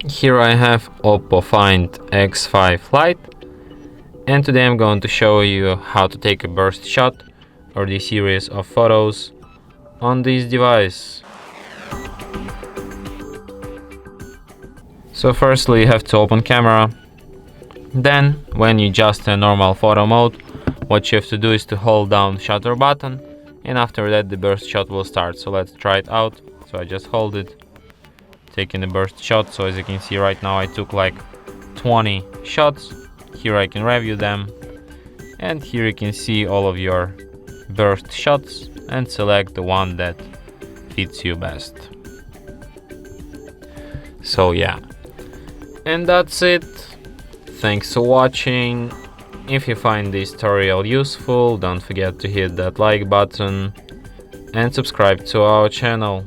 Here I have OPPO Find X5 Lite, and today I'm going to show you how to take a burst shot or the series of photos on this device. So firstly you have to open camera, then when you adjust a normal photo mode, what you have to do is to hold down shutter button, and after that the burst shot will start. So let's try it out. So I just hold it, taking the burst shot. So as you can see right now I took like 20 shots. Here I can review them, and here you can see all of your burst shots and select the one that fits you best. So yeah, and that's it. Thanks for watching. If you find this tutorial useful, don't forget to hit that like button and subscribe to our channel.